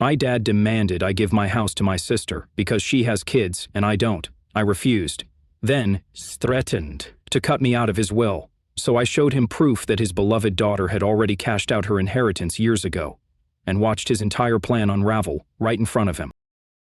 My dad demanded I give my house to my sister because she has kids and I don't. I refused. Then, threatened to cut me out of his will. So I showed him proof that his beloved daughter had already cashed out her inheritance years ago, and watched his entire plan unravel right in front of him.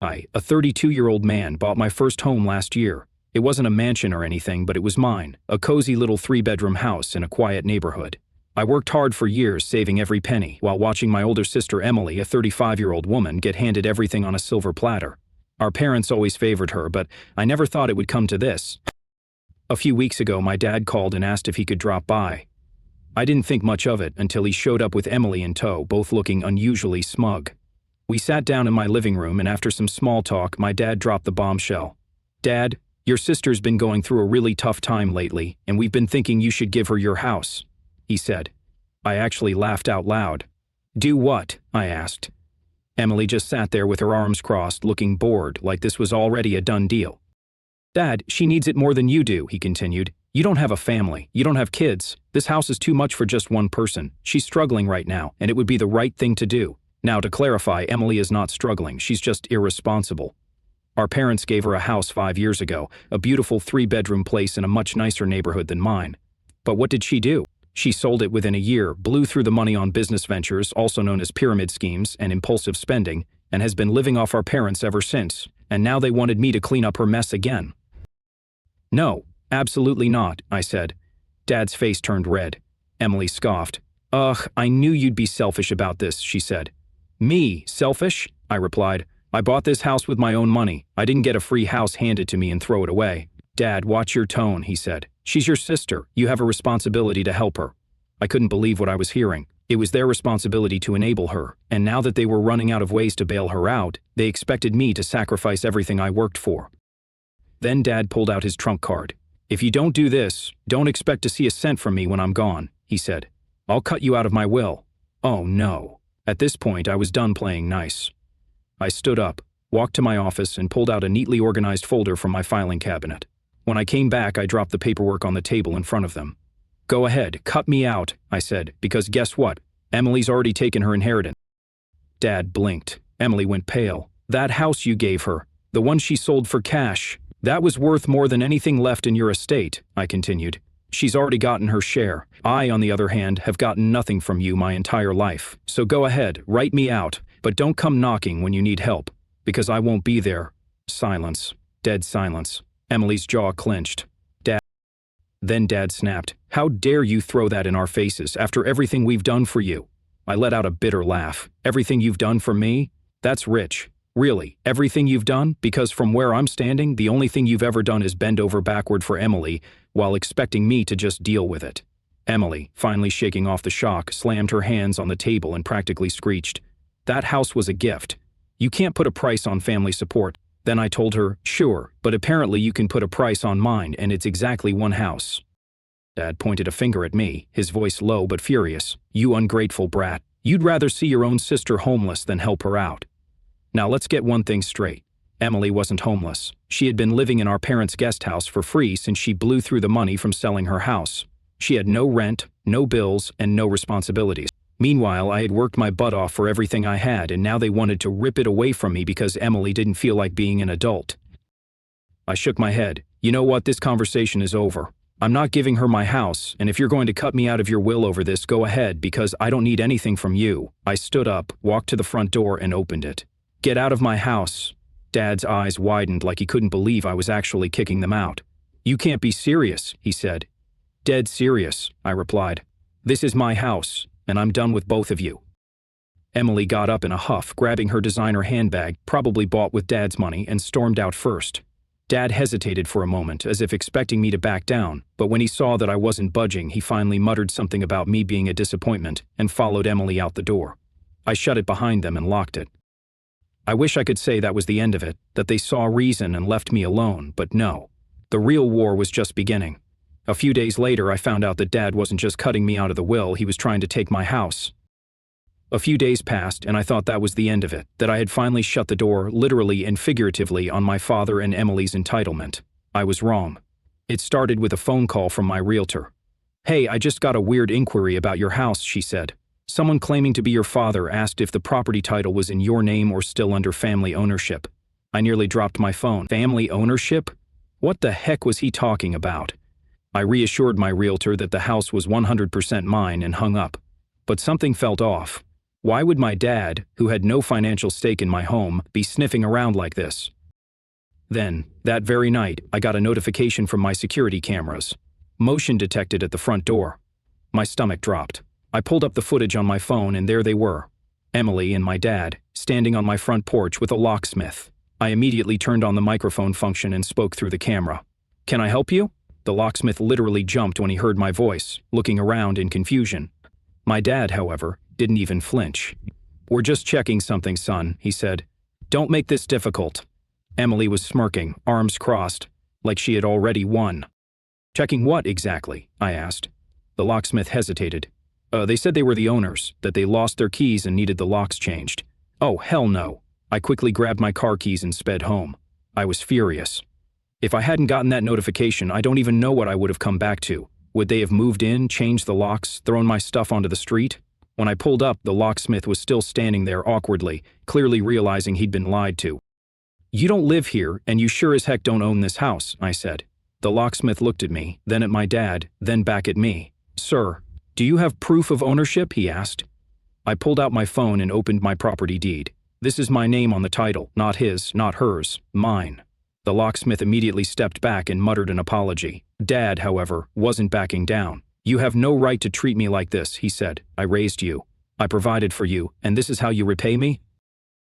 I, a 32-year-old man, bought my first home last year. It wasn't a mansion or anything, but it was mine, a cozy little 3-bedroom house in a quiet neighborhood. I worked hard for years, saving every penny, while watching my older sister Emily, a 35-year-old woman, get handed everything on a silver platter. Our parents always favored her, but I never thought it would come to this. A few weeks ago, my dad called and asked if he could drop by. I didn't think much of it until he showed up with Emily in tow, both looking unusually smug. We sat down in my living room, and after some small talk, my dad dropped the bombshell. "Dad, your sister's been going through a really tough time lately, and we've been thinking you should give her your house," he said. I actually laughed out loud. "Do what?" I asked. Emily just sat there with her arms crossed, looking bored, like this was already a done deal. "Dad, she needs it more than you do," he continued. "You don't have a family. You don't have kids. This house is too much for just one person. She's struggling right now, and it would be the right thing to do." Now, to clarify, Emily is not struggling. She's just irresponsible. Our parents gave her a house 5 years ago, a beautiful 3-bedroom place in a much nicer neighborhood than mine. But what did she do? She sold it within a year, blew through the money on business ventures, also known as pyramid schemes, and impulsive spending, and has been living off our parents ever since. And now they wanted me to clean up her mess again. "No, absolutely not," I said. Dad's face turned red. Emily scoffed. "Ugh, I knew you'd be selfish about this," she said. "Me, selfish?" I replied. "I bought this house with my own money. I didn't get a free house handed to me and throw it away." "Dad, watch your tone," he said. "She's your sister. You have a responsibility to help her." I couldn't believe what I was hearing. It was their responsibility to enable her, and now that they were running out of ways to bail her out, they expected me to sacrifice everything I worked for. Then Dad pulled out his trump card. "If you don't do this, don't expect to see a cent from me when I'm gone," he said. "I'll cut you out of my will." Oh no. At this point, I was done playing nice. I stood up, walked to my office, and pulled out a neatly organized folder from my filing cabinet. When I came back, I dropped the paperwork on the table in front of them. "Go ahead, cut me out," I said, "because guess what? Emily's already taken her inheritance." Dad blinked. Emily went pale. "That house you gave her, the one she sold for cash, that was worth more than anything left in your estate," I continued. "She's already gotten her share. I, on the other hand, have gotten nothing from you my entire life. So go ahead, write me out, but don't come knocking when you need help, because I won't be there." Silence. Dead silence. Emily's jaw clenched. Then Dad snapped. "How dare you throw that in our faces after everything we've done for you?" I let out a bitter laugh. "Everything you've done for me? That's rich. Really, everything you've done? Because from where I'm standing, the only thing you've ever done is bend over backward for Emily while expecting me to just deal with it." Emily, finally shaking off the shock, slammed her hands on the table and practically screeched. "That house was a gift. You can't put a price on family support." Then I told her, "Sure, but apparently you can put a price on mine, and it's exactly one house." Dad pointed a finger at me, his voice low but furious. "You ungrateful brat. You'd rather see your own sister homeless than help her out." Now let's get one thing straight. Emily wasn't homeless. She had been living in our parents' guest house for free since she blew through the money from selling her house. She had no rent, no bills, and no responsibilities. Meanwhile, I had worked my butt off for everything I had, and now they wanted to rip it away from me because Emily didn't feel like being an adult. I shook my head. "You know what? This conversation is over. I'm not giving her my house, and if you're going to cut me out of your will over this, go ahead, because I don't need anything from you." I stood up, walked to the front door, and opened it. "Get out of my house." Dad's eyes widened like he couldn't believe I was actually kicking them out. "You can't be serious," he said. "Dead serious," I replied. "This is my house, and I'm done with both of you." Emily got up in a huff, grabbing her designer handbag, probably bought with Dad's money, and stormed out first. Dad hesitated for a moment, as if expecting me to back down, but when he saw that I wasn't budging, he finally muttered something about me being a disappointment and followed Emily out the door. I shut it behind them and locked it. I wish I could say that was the end of it, that they saw reason and left me alone, but no. The real war was just beginning. A few days later, I found out that Dad wasn't just cutting me out of the will, he was trying to take my house. A few days passed, and I thought that was the end of it, that I had finally shut the door, literally and figuratively, on my father and Emily's entitlement. I was wrong. It started with a phone call from my realtor. "Hey, I just got a weird inquiry about your house," she said. Someone claiming to be your father asked if the property title was in your name or still under family ownership. I nearly dropped my phone. Family ownership? What the heck was he talking about? I reassured my realtor that the house was 100% mine and hung up. But something felt off. Why would my dad, who had no financial stake in my home, be sniffing around like this? Then, that very night, I got a notification from my security cameras. Motion detected at the front door. My stomach dropped. I pulled up the footage on my phone and there they were. Emily and my dad, standing on my front porch with a locksmith. I immediately turned on the microphone function and spoke through the camera. "Can I help you?" The locksmith literally jumped when he heard my voice, looking around in confusion. My dad, however, didn't even flinch. "We're just checking something, son," he said. "Don't make this difficult." Emily was smirking, arms crossed, like she had already won. "Checking what exactly?" I asked. The locksmith hesitated. They said they were the owners, that they lost their keys and needed the locks changed." "Oh, hell no." I quickly grabbed my car keys and sped home. I was furious. If I hadn't gotten that notification, I don't even know what I would have come back to. Would they have moved in, changed the locks, thrown my stuff onto the street? When I pulled up, the locksmith was still standing there awkwardly, clearly realizing he'd been lied to. "You don't live here, and you sure as heck don't own this house," I said. The locksmith looked at me, then at my dad, then back at me. "Sir, do you have proof of ownership?" he asked. I pulled out my phone and opened my property deed. "This is my name on the title, not his, not hers, mine." The locksmith immediately stepped back and muttered an apology. Dad, however, wasn't backing down. "You have no right to treat me like this," he said. "I raised you. I provided for you, and this is how you repay me?"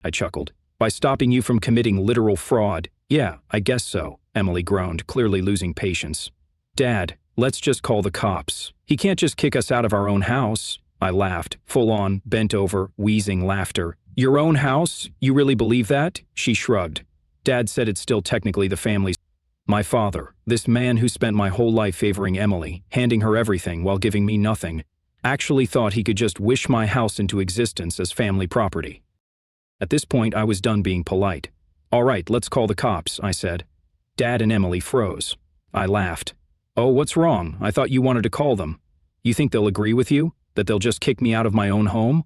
I chuckled. "By stopping you from committing literal fraud." "Yeah, I guess so," Emily groaned, clearly losing patience. "Dad, let's just call the cops. He can't just kick us out of our own house." I laughed, full-on, bent-over, wheezing laughter. "Your own house? You really believe that?" She shrugged. "Dad said it's still technically the family's." My father, this man who spent my whole life favoring Emily, handing her everything while giving me nothing, actually thought he could just wish my house into existence as family property. At this point, I was done being polite. "All right, let's call the cops," I said. Dad and Emily froze. I laughed. "Oh, what's wrong? I thought you wanted to call them. You think they'll agree with you? That they'll just kick me out of my own home?"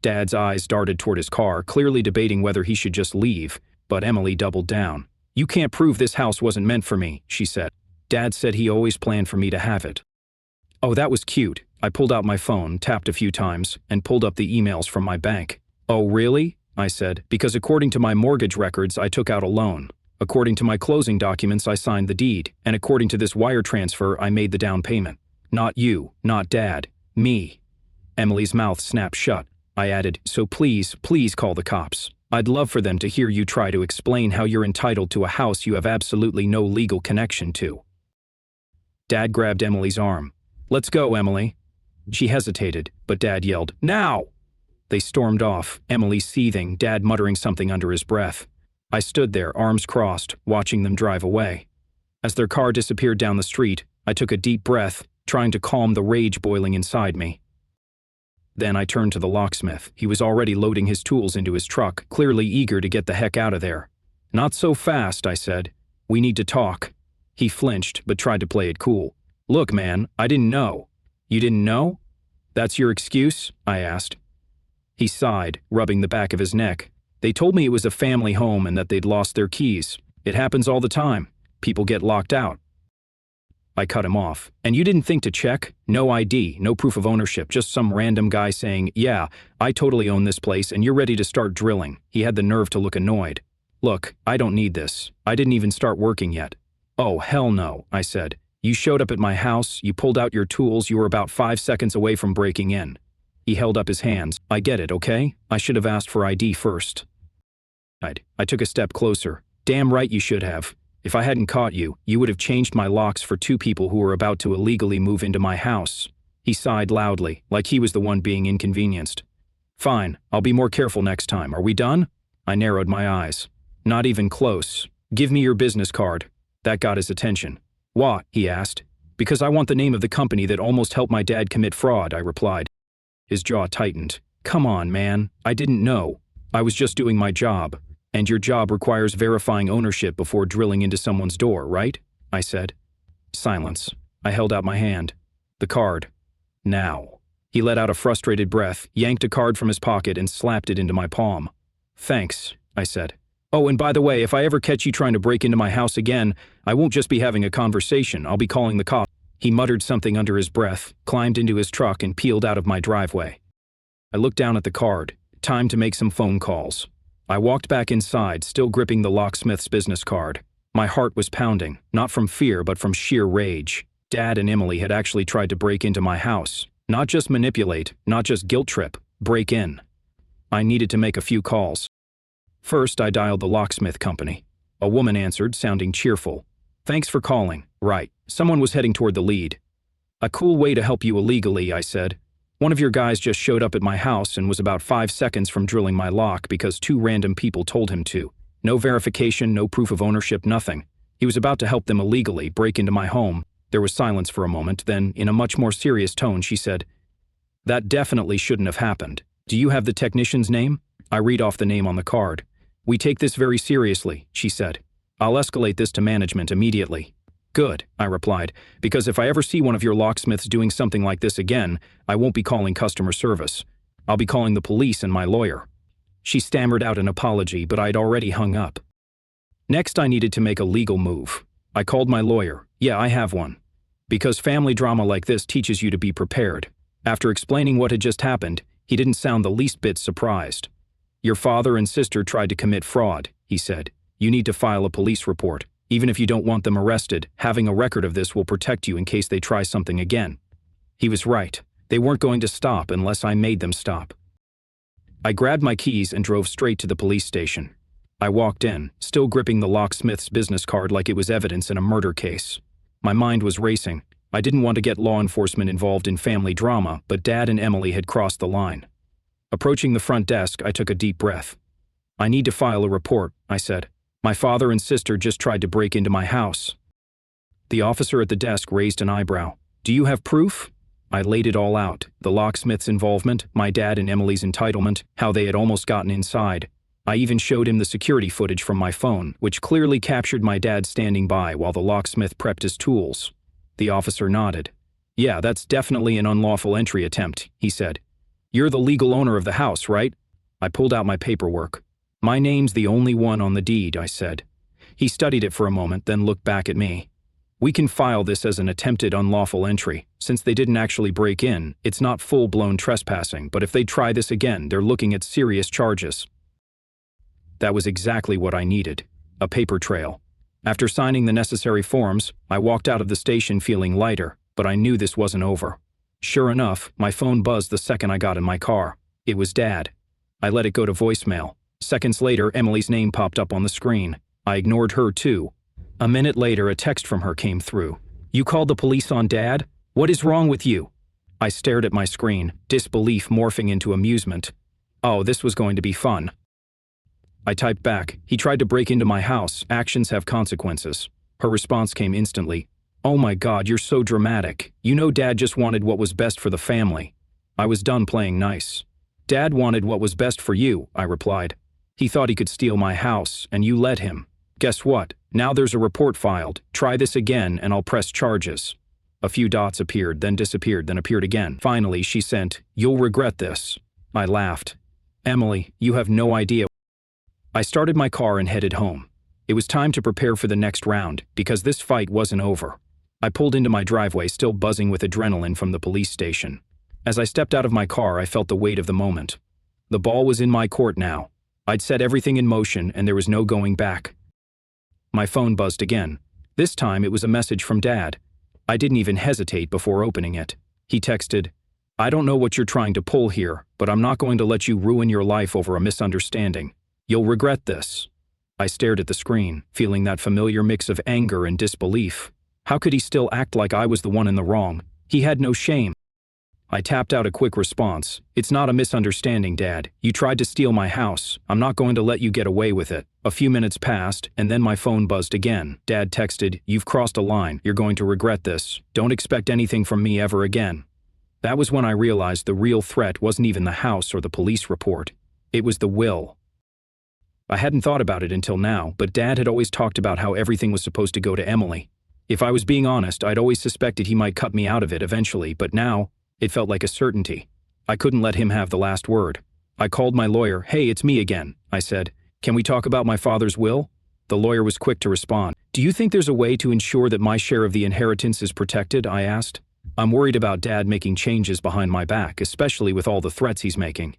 Dad's eyes darted toward his car, clearly debating whether he should just leave, but Emily doubled down. "You can't prove this house wasn't meant for me," she said. "Dad said he always planned for me to have it." "Oh, that was cute." I pulled out my phone, tapped a few times, and pulled up the emails from my bank. "Oh, really?" I said, "because according to my mortgage records, I took out a loan. According to my closing documents, I signed the deed, and according to this wire transfer, I made the down payment. Not you, not Dad, me." Emily's mouth snapped shut. I added, "So please, please call the cops. I'd love for them to hear you try to explain how you're entitled to a house you have absolutely no legal connection to." Dad grabbed Emily's arm. "Let's go, Emily." She hesitated, but Dad yelled, "Now!" They stormed off, Emily seething, Dad muttering something under his breath. I stood there, arms crossed, watching them drive away. As their car disappeared down the street, I took a deep breath, trying to calm the rage boiling inside me. Then I turned to the locksmith. He was already loading his tools into his truck, clearly eager to get the heck out of there. "Not so fast," I said. "We need to talk." He flinched, but tried to play it cool. "Look, man, I didn't know." "You didn't know? That's your excuse?" I asked. He sighed, rubbing the back of his neck. "They told me it was a family home and that they'd lost their keys. It happens all the time. People get locked out." I cut him off. "And you didn't think to check? No ID, no proof of ownership, just some random guy saying, 'Yeah, I totally own this place and you're ready to start drilling.'" He had the nerve to look annoyed. "Look, I don't need this. I didn't even start working yet." "Oh, hell no," I said. "You showed up at my house, you pulled out your tools, you were about 5 seconds away from breaking in." He held up his hands. "I get it, okay? I should have asked for ID first." I took a step closer. "Damn right you should have. If I hadn't caught you, you would have changed my locks for 2 people who were about to illegally move into my house." He sighed loudly, like he was the one being inconvenienced. "Fine, I'll be more careful next time. Are we done?" I narrowed my eyes. "Not even close. Give me your business card." That got his attention. "What?" he asked. "Because I want the name of the company that almost helped my dad commit fraud," I replied. His jaw tightened. "Come on, man. I didn't know. I was just doing my job. And your job requires verifying ownership before drilling into someone's door, right?" I said. Silence. I held out my hand. "The card. Now." He let out a frustrated breath, yanked a card from his pocket, and slapped it into my palm. "Thanks," I said. "Oh, and by the way, if I ever catch you trying to break into my house again, I won't just be having a conversation, I'll be calling the cops." He muttered something under his breath, climbed into his truck, and peeled out of my driveway. I looked down at the card. Time to make some phone calls. I walked back inside, still gripping the locksmith's business card. My heart was pounding, not from fear but from sheer rage. Dad and Emily had actually tried to break into my house. Not just manipulate, not just guilt trip, break in. I needed to make a few calls. First, I dialed the locksmith company. A woman answered, sounding cheerful. "Thanks for calling." "Right." Someone was heading toward the lead. "A cool way to help you illegally," I said. "One of your guys just showed up at my house and was about 5 seconds from drilling my lock because 2 random people told him to. No verification, no proof of ownership, nothing. He was about to help them illegally break into my home." There was silence for a moment, then, in a much more serious tone, she said, "That definitely shouldn't have happened. Do you have the technician's name?" I read off the name on the card. "We take this very seriously," she said. "I'll escalate this to management immediately." "Good," I replied, "because if I ever see one of your locksmiths doing something like this again, I won't be calling customer service. I'll be calling the police and my lawyer." She stammered out an apology, but I'd already hung up. Next, I needed to make a legal move. I called my lawyer. Yeah, I have one. Because family drama like this teaches you to be prepared. After explaining what had just happened, he didn't sound the least bit surprised. "Your father and sister tried to commit fraud," he said. "You need to file a police report. Even if you don't want them arrested, having a record of this will protect you in case they try something again." He was right. They weren't going to stop unless I made them stop. I grabbed my keys and drove straight to the police station. I walked in, still gripping the locksmith's business card like it was evidence in a murder case. My mind was racing. I didn't want to get law enforcement involved in family drama, but Dad and Emily had crossed the line. Approaching the front desk, I took a deep breath. "I need to file a report," I said. "My father and sister just tried to break into my house." The officer at the desk raised an eyebrow. "Do you have proof?" I laid it all out. The locksmith's involvement, my dad and Emily's entitlement, how they had almost gotten inside. I even showed him the security footage from my phone, which clearly captured my dad standing by while the locksmith prepped his tools. The officer nodded. "Yeah, that's definitely an unlawful entry attempt," he said. "You're the legal owner of the house, right?" I pulled out my paperwork. "My name's the only one on the deed," I said. He studied it for a moment, then looked back at me. "We can file this as an attempted unlawful entry. Since they didn't actually break in, it's not full-blown trespassing, but if they try this again, they're looking at serious charges." That was exactly what I needed. A paper trail. After signing the necessary forms, I walked out of the station feeling lighter, but I knew this wasn't over. Sure enough, my phone buzzed the second I got in my car. It was Dad. I let it go to voicemail. Seconds later, Emily's name popped up on the screen. I ignored her too. A minute later, a text from her came through. "You called the police on Dad? What is wrong with you?" I stared at my screen, disbelief morphing into amusement. Oh, this was going to be fun. I typed back, "He tried to break into my house. Actions have consequences." Her response came instantly. "Oh my God, you're so dramatic. You know Dad just wanted what was best for the family." I was done playing nice. "Dad wanted what was best for you," I replied. "He thought he could steal my house, and you let him. Guess what? Now there's a report filed. Try this again, and I'll press charges." A few dots appeared, then disappeared, then appeared again. Finally, she sent, "You'll regret this." I laughed. "Emily, you have no idea." I started my car and headed home. It was time to prepare for the next round, because this fight wasn't over. I pulled into my driveway, still buzzing with adrenaline from the police station. As I stepped out of my car, I felt the weight of the moment. The ball was in my court now. I'd set everything in motion, and there was no going back. My phone buzzed again. This time, it was a message from Dad. I didn't even hesitate before opening it. He texted, "I don't know what you're trying to pull here, but I'm not going to let you ruin your life over a misunderstanding. You'll regret this." I stared at the screen, feeling that familiar mix of anger and disbelief. How could he still act like I was the one in the wrong? He had no shame. I tapped out a quick response. "It's not a misunderstanding, Dad. You tried to steal my house. I'm not going to let you get away with it." A few minutes passed, and then my phone buzzed again. Dad texted, "You've crossed a line. You're going to regret this. Don't expect anything from me ever again." That was when I realized the real threat wasn't even the house or the police report. It was the will. I hadn't thought about it until now, but Dad had always talked about how everything was supposed to go to Emily. If I was being honest, I'd always suspected he might cut me out of it eventually, but now, It felt like a certainty. I couldn't let him have the last word. I called my lawyer. "Hey, it's me again," I said. "Can we talk about my father's will?" The lawyer was quick to respond. "Do you think there's a way to ensure that my share of the inheritance is protected?" I asked. "I'm worried about Dad making changes behind my back, especially with all the threats he's making."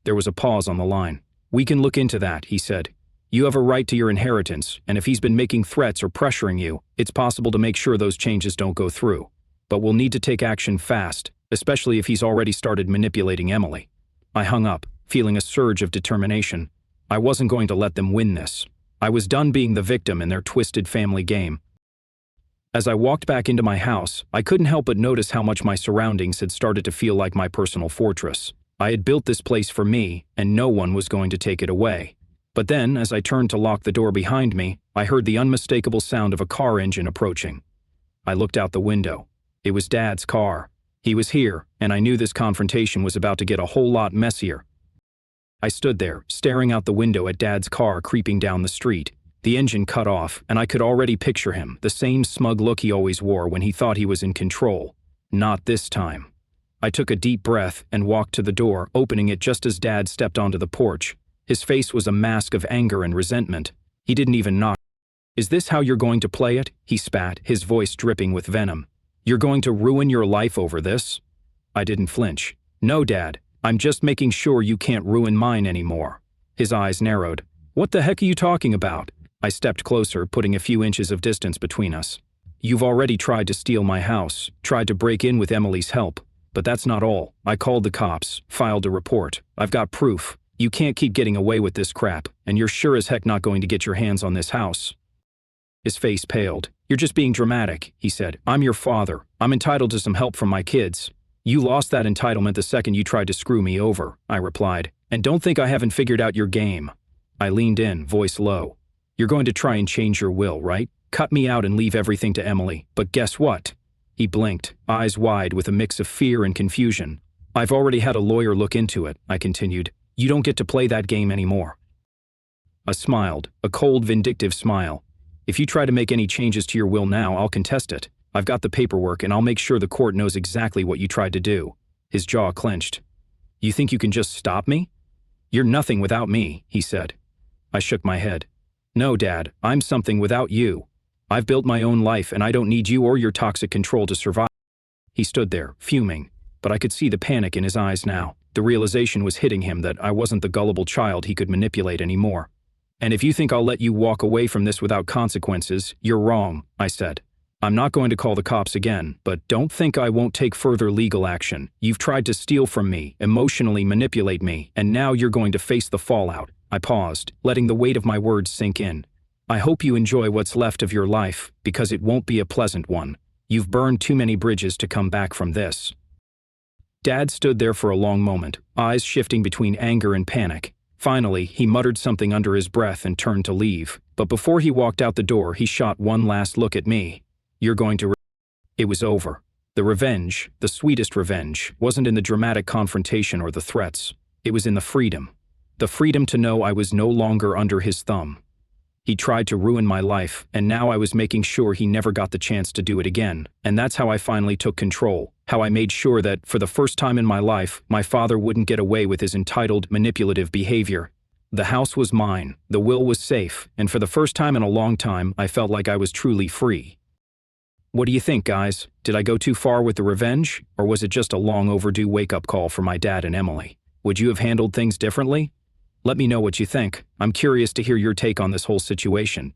There was a pause on the line. "We can look into that," he said. "You have a right to your inheritance, and if he's been making threats or pressuring you, it's possible to make sure those changes don't go through. But we'll need to take action fast, especially if he's already started manipulating Emily." I hung up, feeling a surge of determination. I wasn't going to let them win this. I was done being the victim in their twisted family game. As I walked back into my house, I couldn't help but notice how much my surroundings had started to feel like my personal fortress. I had built this place for me, and no one was going to take it away. But then, as I turned to lock the door behind me, I heard the unmistakable sound of a car engine approaching. I looked out the window. It was Dad's car. He was here, and I knew this confrontation was about to get a whole lot messier. I stood there, staring out the window at Dad's car creeping down the street. The engine cut off, and I could already picture him, the same smug look he always wore when he thought he was in control. Not this time. I took a deep breath and walked to the door, opening it just as Dad stepped onto the porch. His face was a mask of anger and resentment. He didn't even knock. "Is this how you're going to play it?" he spat, his voice dripping with venom. "You're going to ruin your life over this?" I didn't flinch. "No, Dad. I'm just making sure you can't ruin mine anymore." His eyes narrowed. "What the heck are you talking about?" I stepped closer, putting a few inches of distance between us. "You've already tried to steal my house, tried to break in with Emily's help. But that's not all. I called the cops, filed a report. I've got proof. You can't keep getting away with this crap, and you're sure as heck not going to get your hands on this house." His face paled. "You're just being dramatic," he said. "I'm your father. I'm entitled to some help from my kids." "You lost that entitlement the second you tried to screw me over," I replied. "And don't think I haven't figured out your game." I leaned in, voice low. "You're going to try and change your will, right? Cut me out and leave everything to Emily. But guess what?" He blinked, eyes wide with a mix of fear and confusion. "I've already had a lawyer look into it," I continued. "You don't get to play that game anymore." I smiled, a cold, vindictive smile. "If you try to make any changes to your will now, I'll contest it. I've got the paperwork, and I'll make sure the court knows exactly what you tried to do." His jaw clenched. "You think you can just stop me?" "You're nothing without me," he said. I shook my head. "No, Dad, I'm something without you. I've built my own life, and I don't need you or your toxic control to survive." He stood there, fuming, but I could see the panic in his eyes now. The realization was hitting him that I wasn't the gullible child he could manipulate anymore. "And if you think I'll let you walk away from this without consequences, you're wrong," I said. "I'm not going to call the cops again, but don't think I won't take further legal action. You've tried to steal from me, emotionally manipulate me, and now you're going to face the fallout." I paused, letting the weight of my words sink in. "I hope you enjoy what's left of your life, because it won't be a pleasant one. You've burned too many bridges to come back from this." Dad stood there for a long moment, eyes shifting between anger and panic. Finally, he muttered something under his breath and turned to leave. But before he walked out the door, he shot one last look at me. "You're going to..." It was over. The revenge, the sweetest revenge, wasn't in the dramatic confrontation or the threats. It was in the freedom. The freedom to know I was no longer under his thumb. He tried to ruin my life, and now I was making sure he never got the chance to do it again. And that's how I finally took control. How I made sure that, for the first time in my life, my father wouldn't get away with his entitled, manipulative behavior. The house was mine, the will was safe, and for the first time in a long time, I felt like I was truly free. What do you think, guys? Did I go too far with the revenge, or was it just a long overdue wake-up call for my dad and Emily? Would you have handled things differently? Let me know what you think. I'm curious to hear your take on this whole situation.